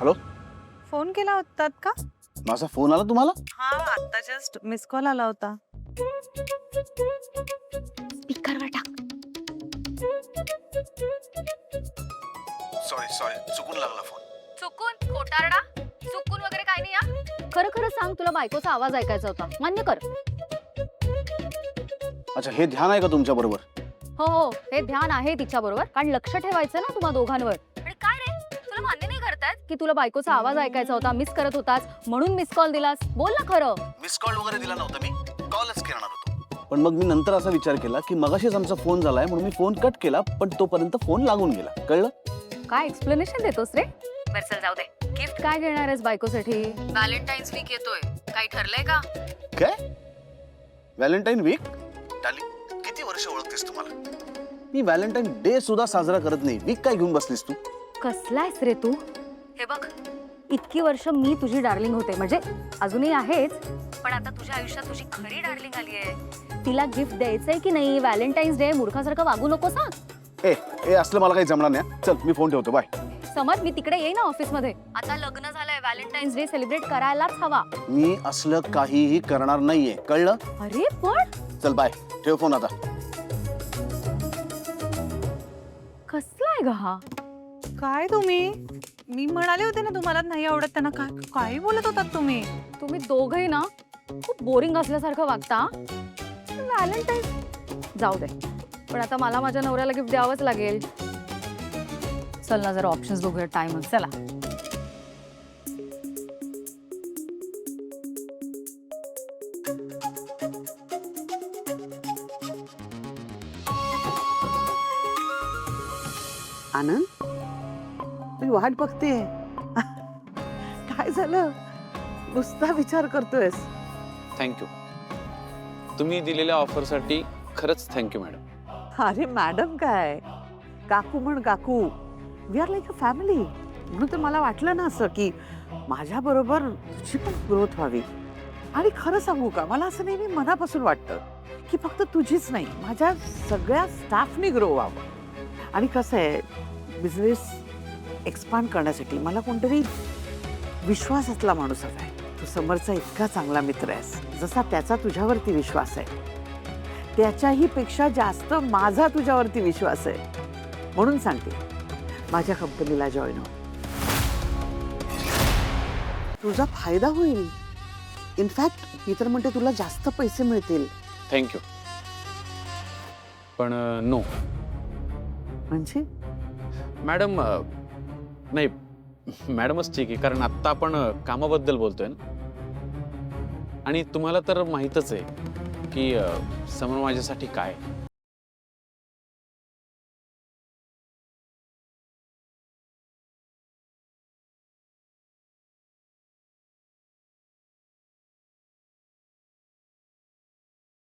Hello, phone केला होतात का? माझा फोन आला तुम्हाला? हा, आता जस्ट मिस कॉल आला होता. स्पीकरवर टाक. सॉरी चुकून लागला फोन. चुकून खोटारडा चुकून वगैरे काय नाही हा. खरं खरं सांग, तुला बायकोचा आवाज ऐकायचा होता, मान्य कर. अच्छा, हे ध्यान आहे का तुमच्या बरोबर? हो हो, हे ध्यान आहे तिच्या बरोबर, कारण लक्ष ठेवायचं ना तुम्हा दोघांवर. आणि काय रे, तुला मान्य नाही करतायत की तुला बायकोचा आवाज ऐकायचा होता, मिस करत होतास म्हणून मिस कॉल दिलास? बोल ना खरं. मिस कॉल वगैरे दिला नव्हता, मी कॉलच करणार होतो. पण मग मी नंतर असा विचार केला की मगाशीच आमचा फोन झालाय म्हणून मी फोन कट केला, पण तोपर्यंत फोन लागून गेला. कळलं? काय एक्सप्लेनेशन देतोस रे? बरं चल जाऊ दे. गिफ्ट काय घेणार आहेस बायकोसाठी? व्हॅलेंटाईन्स वीक येतोय, काही ठरलंय का? काय? Valentine weak? डार्लिंग, किती वर्ष ओळखतेस तुम्हाला? मी व्हॅलेंटाईन डे सुद्धा साजरा करत नाही. वीक काय घेऊन बसलीस तू? कसलायस रे तू? हे बघ, इतकी वर्ष मी तुझी डार्लिंग होते, म्हणजे अजूनही आहेच, पण आता तुझ्या आयुष्यात तुझी खरी डार्लिंग आली आहे. तिला गिफ्ट द्यायचंय की नाही? व्हॅलेंटाईन्स डे मूर्खासारखं वागू नको सांग. ए असलं मला काही जमणार नाही. चल, मी फोन ठेवतो. बाय. समर, मी तिकडे येईन ना ऑफिस मध्ये. आता लग्न झालंय, व्हॅलेंटाईन्स डे सेलिब्रेट करायलाच हवा. मी असलं काहीही करणार नाहीये. कळलं? अरे पण चल बाय, ठेव फोन आता. कसलाय ग हा? काय तुम्ही? मी म्हणाले होते ना तुम्हाला नाही आवडत त्यांना. काय बोलत होतात तुम्ही? तुम्ही दोघही ना खूप बोरिंग असल्यासारखं वागता. व्हॅलेंटाईन जाऊ दे, पण आता मला माझ्या नवऱ्याला गिफ्ट द्यावंच लागेल. चल ना जरा ऑप्शन्स बघूया. टाइम चला. आनंद, मी वाट बघते. काय झालं? नुसता विचार करतोयस? थँक्यू. तुम्ही दिलेल्या ऑफरसाठी खरंच थँक्यू मॅडम. अरे मॅडम काय, काकू म्हण काकू. We are like a family. म्हणून तर मला वाटलं ना असं की माझ्या बरोबर तुझी पण ग्रोथ व्हावी. आणि खरं सांगू का, मला असं नेहमी मनापासून वाटतं की फक्त तुझीच नाही, माझ्या सगळ्या स्टाफनी ग्रो व्हावं. आणि कसं आहे, बिझनेस एक्सपांड करण्यासाठी मला कोणतरी विश्वासातला माणूस हवा आहे. तू समरचा इतका चांगला मित्र आहेस, जसा त्याचा तुझ्यावरती विश्वास आहे, त्याच्याही पेक्षा जास्त माझा तुझ्यावरती विश्वास आहे. म्हणून सांगते, माझ्या कंपनीला जॉईन हो. तुझा फायदा होईल. इनफॅक्ट मी तर म्हणते तुला जास्त पैसे मिळतील. थँक्यू, पण नो म्हणजे मॅडम. नाही, मॅडमच ठीक आहे, कारण आत्ता आपण कामाबद्दल बोलतोय ना. आणि तुम्हाला तर माहीतच आहे की समोर माझ्यासाठी काय.